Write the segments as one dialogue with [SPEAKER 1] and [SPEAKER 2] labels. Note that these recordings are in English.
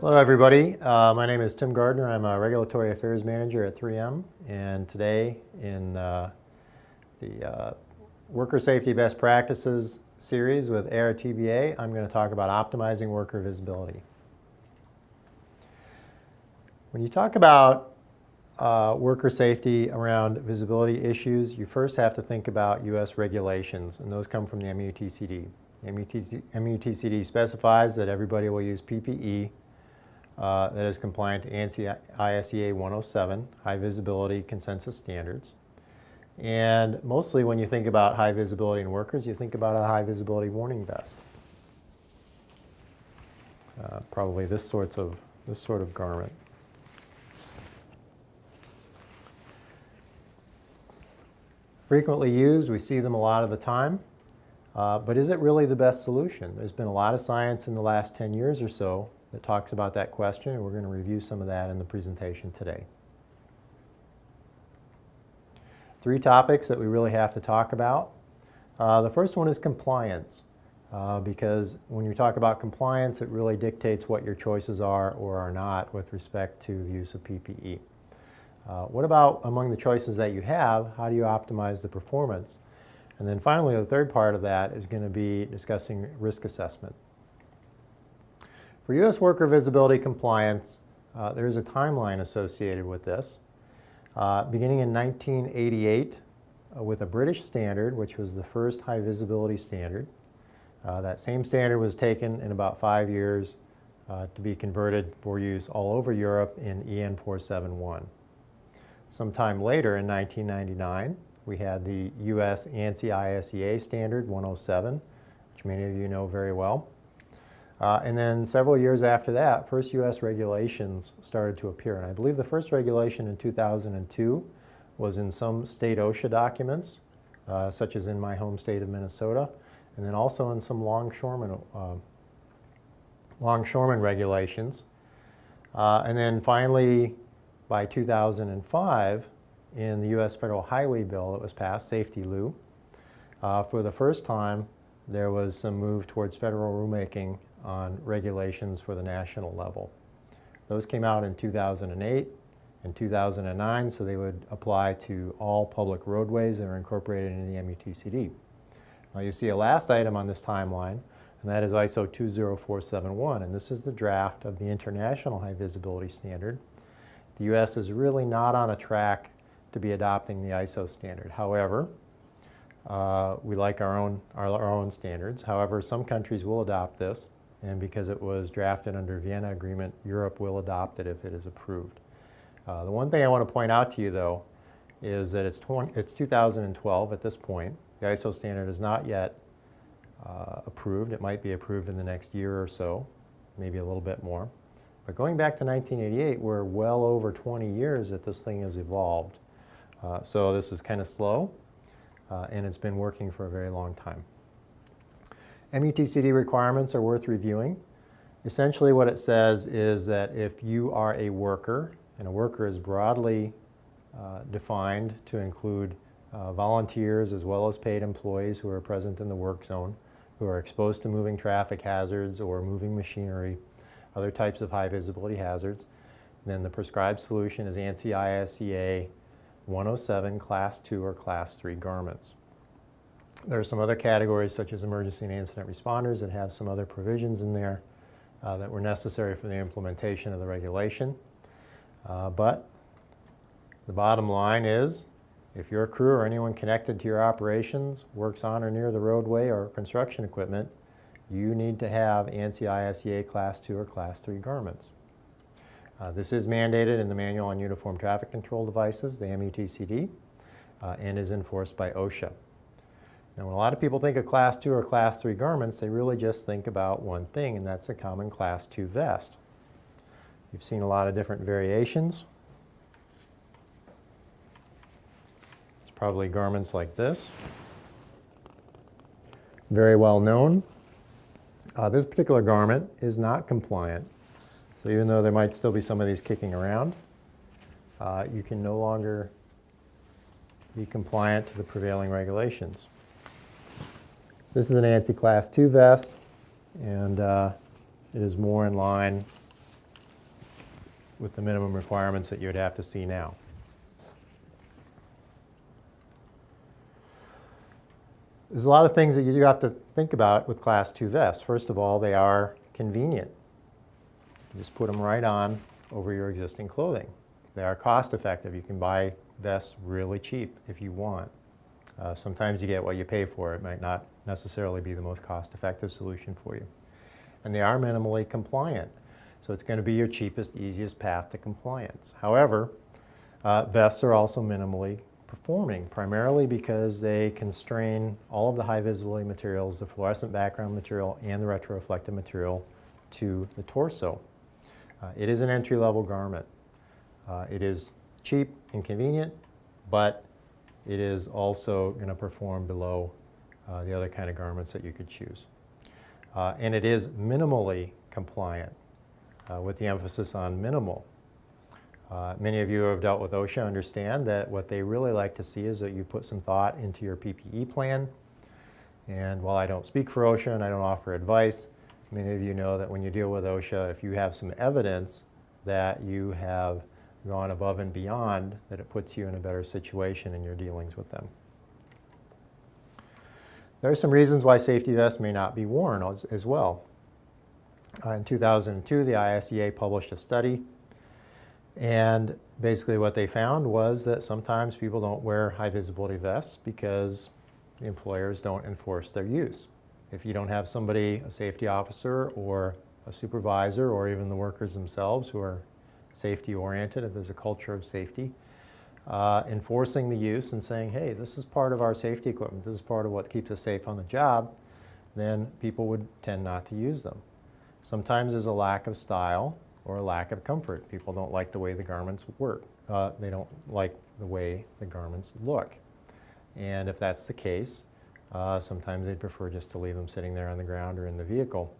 [SPEAKER 1] Hello everybody, my name is Tim Gardner. I'm a Regulatory Affairs Manager at 3M, and today in the Worker Safety Best Practices series with ARTBA, I'm going to talk about optimizing worker visibility. When you talk about worker safety around visibility issues, you first have to think about U.S. regulations, and those come from the MUTCD. MUTCD specifies that everybody will use PPE that is compliant to ANSI ISEA 107, High Visibility Consensus Standards. And mostly when you think about high visibility in workers, you think about a high visibility warning vest. Probably this sort of garment. Frequently used, we see them a lot of the time, but is it really the best solution? There's been a lot of science in the last 10 years or so that talks about that question, and we're going to review some of that in the presentation today. Three topics that we really have to talk about. The first one is compliance, because when you talk about compliance, it really dictates what your choices are or are not with respect to the use of PPE. What about among the choices that you have, how do you optimize the performance? And then finally, the third part of that is going to be discussing risk assessment. For U.S. worker visibility compliance, there is a timeline associated with this. Beginning in 1988 with a British standard, which was the first high visibility standard. That same standard was taken in about 5 years to be converted for use all over Europe in EN 471. Sometime later in 1999, we had the U.S. ANSI ISEA standard 107, which many of you know very well. And then several years after that, first U.S. regulations started to appear. And I believe the first regulation in 2002 was in some state OSHA documents, such as in my home state of Minnesota, and then also in some longshoreman regulations. And then finally, by 2005, in the U.S. Federal Highway Bill that was passed, Safety Lou, for the first time, there was some move towards federal rulemaking on regulations for the national level. Those came out in 2008 and 2009, so they would apply to all public roadways that are incorporated into the MUTCD. Now you see a last item on this timeline, and that is ISO 20471, and this is the draft of the International High Visibility Standard. The U.S. is really not on a track to be adopting the ISO standard. However, we like our own standards. However, some countries will adopt this, and because it was drafted under Vienna Agreement, Europe will adopt it if it is approved. The one thing I want to point out to you, though, is that it's 2012 at this point. The ISO standard is not yet approved. It might be approved in the next year or so, maybe a little bit more. But going back to 1988, we're well over 20 years that this thing has evolved. So this is kind of slow, and it's been working for a very long time. MUTCD requirements are worth reviewing. Essentially what it says is that if you are a worker, and a worker is broadly defined to include volunteers as well as paid employees who are present in the work zone, who are exposed to moving traffic hazards or moving machinery, other types of high visibility hazards, then the prescribed solution is ANSI ISEA 107 Class 2 or Class 3 garments. There are some other categories such as emergency and incident responders that have some other provisions in there that were necessary for the implementation of the regulation. But the bottom line is, if your crew or anyone connected to your operations works on or near the roadway or construction equipment, you need to have ANSI ISEA Class 2 or Class 3 garments. This is mandated in the Manual on Uniform Traffic Control Devices, the MUTCD, and is enforced by OSHA. Now, when a lot of people think of Class 2 or Class 3 garments, they really just think about one thing, and that's a common Class 2 vest. You've seen a lot of different variations. It's probably garments like this. Very well known. This particular garment is not compliant. So even though there might still be some of these kicking around, you can no longer be compliant to the prevailing regulations. This is an ANSI Class 2 vest, and it is more in line with the minimum requirements that you would have to see now. There's a lot of things that you have to think about with Class 2 vests. First of all, they are convenient. You just put them right on over your existing clothing. They are cost effective. You can buy vests really cheap if you want. Sometimes you get what you pay for. It might not necessarily be the most cost effective solution for you. And they are minimally compliant. So it's going to be your cheapest, easiest path to compliance. However, vests are also minimally performing, primarily because they constrain all of the high visibility materials, the fluorescent background material and the retroreflective material, to the torso. It is an entry-level garment. It is cheap and convenient, but it is also going to perform below the other kind of garments that you could choose. And it is minimally compliant, with the emphasis on minimal. Many of you who have dealt with OSHA understand that what they really like to see is that you put some thought into your PPE plan. And while I don't speak for OSHA and I don't offer advice, many of you know that when you deal with OSHA, if you have some evidence that you have gone above and beyond, that it puts you in a better situation in your dealings with them. There are some reasons why safety vests may not be worn as well. In 2002, the ISEA published a study, and basically what they found was that sometimes people don't wear high visibility vests because the employers don't enforce their use. If you don't have somebody, a safety officer or a supervisor, or even the workers themselves who are safety oriented, if there's a culture of safety, enforcing the use and saying, hey, this is part of our safety equipment, this is part of what keeps us safe on the job, then people would tend not to use them. Sometimes there's a lack of style or a lack of comfort. People don't like the way the garments work. They don't like the way the garments look. And if that's the case, sometimes they'd prefer just to leave them sitting there on the ground or in the vehicle.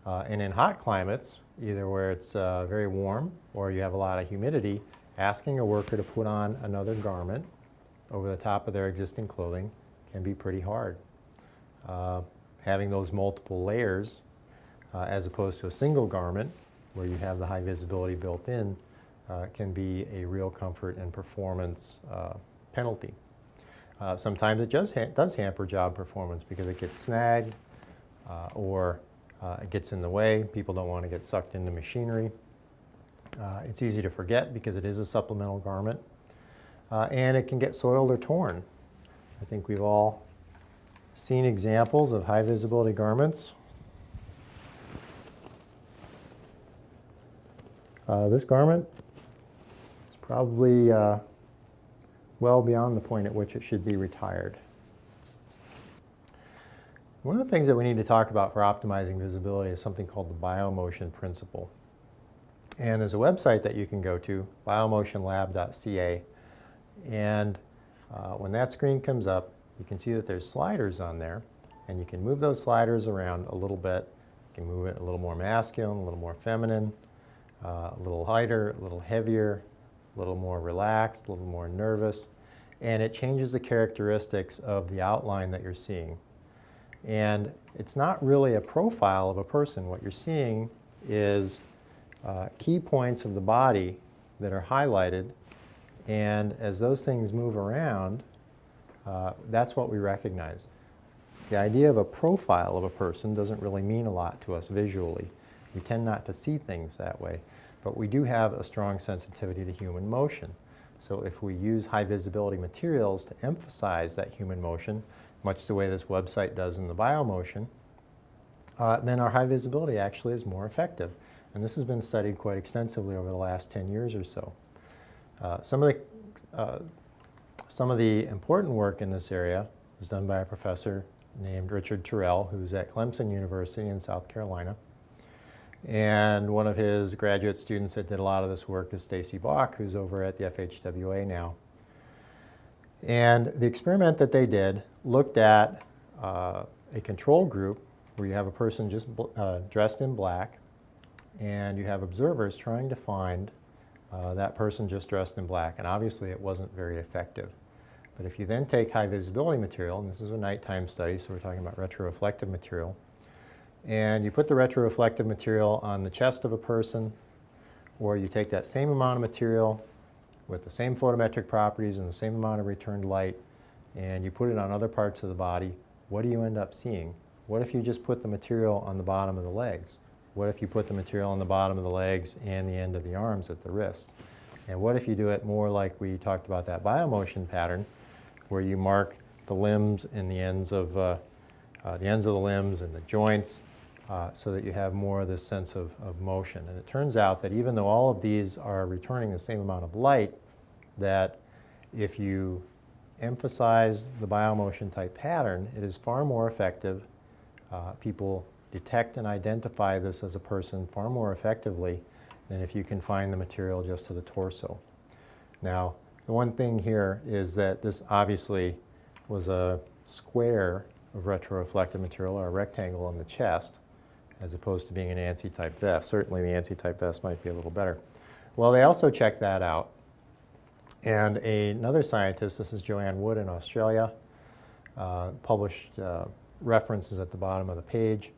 [SPEAKER 1] And in hot climates, either where it's very warm or you have a lot of humidity, asking a worker to put on another garment over the top of their existing clothing can be pretty hard. Having those multiple layers as opposed to a single garment where you have the high visibility built in can be a real comfort and performance penalty. Sometimes it does hamper job performance because it gets snagged or it gets in the way. People don't want to get sucked into machinery. It's easy to forget because it is a supplemental garment. And it can get soiled or torn. I think we've all seen examples of high visibility garments. This garment is probably well beyond the point at which it should be retired. One of the things that we need to talk about for optimizing visibility is something called the biomotion principle. And there's a website that you can go to, biomotionlab.ca, and when that screen comes up, you can see that there's sliders on there, and you can move those sliders around a little bit. You can move it a little more masculine, a little more feminine, a little lighter, a little heavier, a little more relaxed, a little more nervous, and it changes the characteristics of the outline that you're seeing. And it's not really a profile of a person. What you're seeing is key points of the body that are highlighted, and as those things move around, that's what we recognize. The idea of a profile of a person doesn't really mean a lot to us visually. We tend not to see things that way, but we do have a strong sensitivity to human motion. So if we use high visibility materials to emphasize that human motion, much the way this website does in the biomotion, then our high visibility actually is more effective. And this has been studied quite extensively over the last 10 years or so. Some of the important work in this area was done by a professor named Richard Terrell, who's at Clemson University in South Carolina. And one of his graduate students that did a lot of this work is Stacy Bach, who's over at the FHWA now. And the experiment that they did looked at a control group where you have a person just dressed in black, and you have observers trying to find that person just dressed in black. And obviously it wasn't very effective. But if you then take high visibility material, and this is a nighttime study, so we're talking about retroreflective material, and you put the retroreflective material on the chest of a person, or you take that same amount of material with the same photometric properties and the same amount of returned light, and you put it on other parts of the body, what do you end up seeing? What if you just put the material on the bottom of the legs? What if you put the material on the bottom of the legs and the end of the arms at the wrists? And what if you do it more like we talked about that biomotion pattern, where you mark the limbs and the ends of the limbs and the joints, so that you have more of this sense of motion. And it turns out that even though all of these are returning the same amount of light, that if you emphasize the biomotion type pattern, it is far more effective. People detect and identify this as a person far more effectively than if you confine the material just to the torso. Now, the one thing here is that this obviously was a square of retroreflective material, or a rectangle on the chest, as opposed to being an ANSI type vest. Certainly the ANSI type vest might be a little better. Well, they also checked that out. And another scientist, this is Joanne Wood in Australia, published references at the bottom of the page,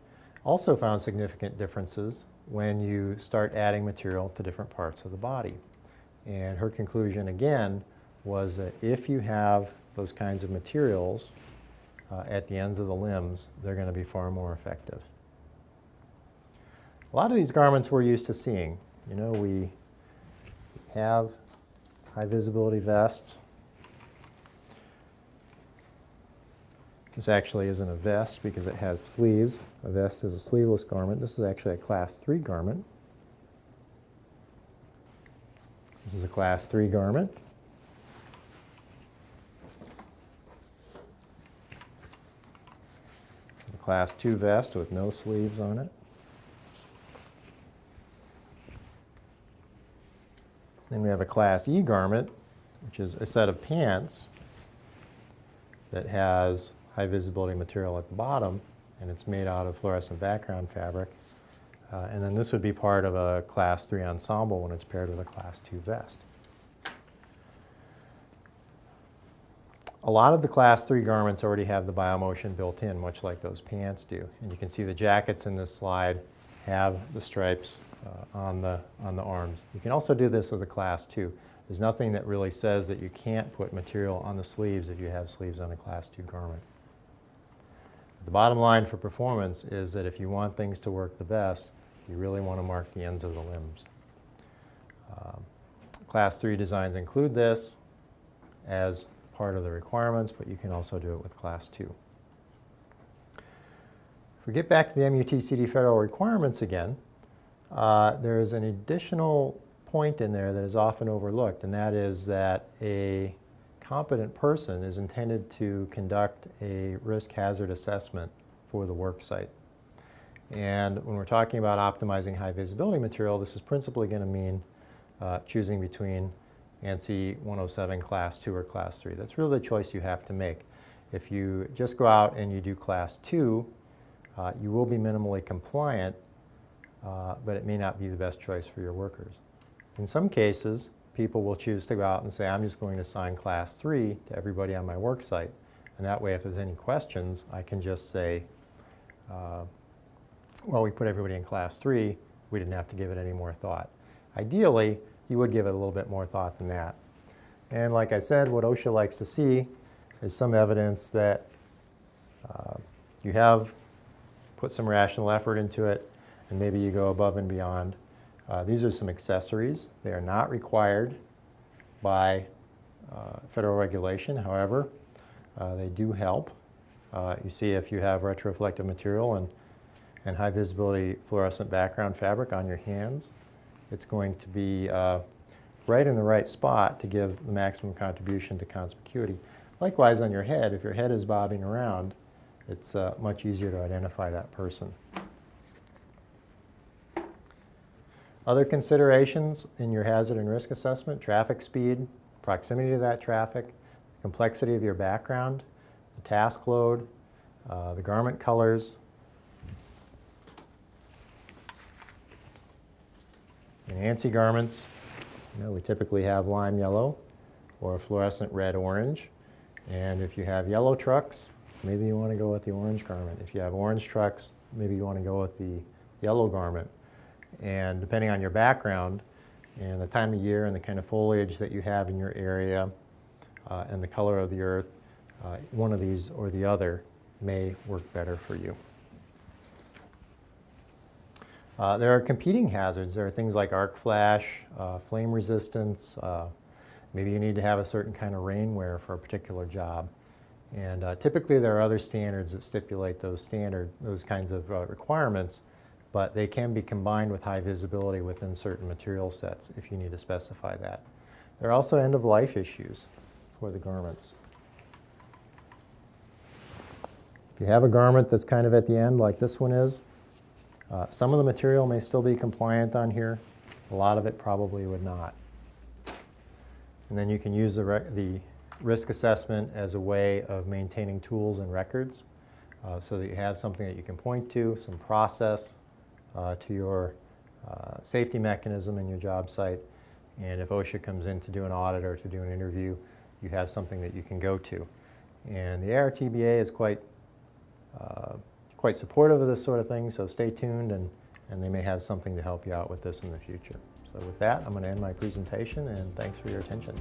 [SPEAKER 1] also found significant differences when you start adding material to different parts of the body. And her conclusion, again, was that if you have those kinds of materials at the ends of the limbs, they're going to be far more effective. A lot of these garments we're used to seeing. You know, we have high visibility vests. This actually isn't a vest because it has sleeves. A vest is a sleeveless garment. This is actually a Class 3 garment. This is a Class 3 garment. A Class 2 vest with no sleeves on it. Then we have a Class E garment, which is a set of pants that has high visibility material at the bottom, and it's made out of fluorescent background fabric. And then this would be part of a Class 3 ensemble when it's paired with a Class 2 vest. A lot of the Class 3 garments already have the biomotion built in, much like those pants do. And you can see the jackets in this slide have the stripes on the arms. You can also do this with a Class 2. There's nothing that really says that you can't put material on the sleeves if you have sleeves on a Class 2 garment. The bottom line for performance is that if you want things to work the best, you really want to mark the ends of the limbs. Class 3 designs include this as part of the requirements, but you can also do it with Class 2. If we get back to the MUTCD federal requirements again, there is an additional point in there that is often overlooked, and that is that a competent person is intended to conduct a risk hazard assessment for the work site. And when we're talking about optimizing high visibility material, this is principally going to mean choosing between ANSI 107 Class 2 or Class 3. That's really the choice you have to make. If you just go out and you do Class 2, you will be minimally compliant, but it may not be the best choice for your workers. In some cases, people will choose to go out and say, I'm just going to assign Class 3 to everybody on my work site. And that way, if there's any questions, I can just say, well, we put everybody in Class 3. We didn't have to give it any more thought. Ideally, you would give it a little bit more thought than that. And like I said, what OSHA likes to see is some evidence that you have put some rational effort into it, and maybe you go above and beyond. These are some accessories. They are not required by federal regulation. However, they do help. You see, if you have retroreflective material and high visibility fluorescent background fabric on your hands, it's going to be right in the right spot to give the maximum contribution to conspicuity. Likewise, on your head, if your head is bobbing around, it's much easier to identify that person. Other considerations in your hazard and risk assessment: traffic speed, proximity to that traffic, complexity of your background, the task load, the garment colors. In ANSI garments, we typically have lime yellow or fluorescent red-orange. And if you have yellow trucks, maybe you want to go with the orange garment. If you have orange trucks, maybe you want to go with the yellow garment. And depending on your background, and the time of year and the kind of foliage that you have in your area and the color of the earth, one of these or the other may work better for you. There are competing hazards. There are things like arc flash, flame resistance. Maybe you need to have a certain kind of rainwear for a particular job. And typically there are other standards that stipulate those kinds of requirements, but they can be combined with high visibility within certain material sets if you need to specify that. There are also end-of-life issues for the garments. If you have a garment that's kind of at the end like this one is, some of the material may still be compliant on here. A lot of it probably would not. And then you can use the risk assessment as a way of maintaining tools and records so that you have something that you can point to, some process to your safety mechanism in your job site. And if OSHA comes in to do an audit or to do an interview, you have something that you can go to. And the ARTBA is quite supportive of this sort of thing, so stay tuned, and they may have something to help you out with this in the future. So with that, I'm going to end my presentation, and thanks for your attention.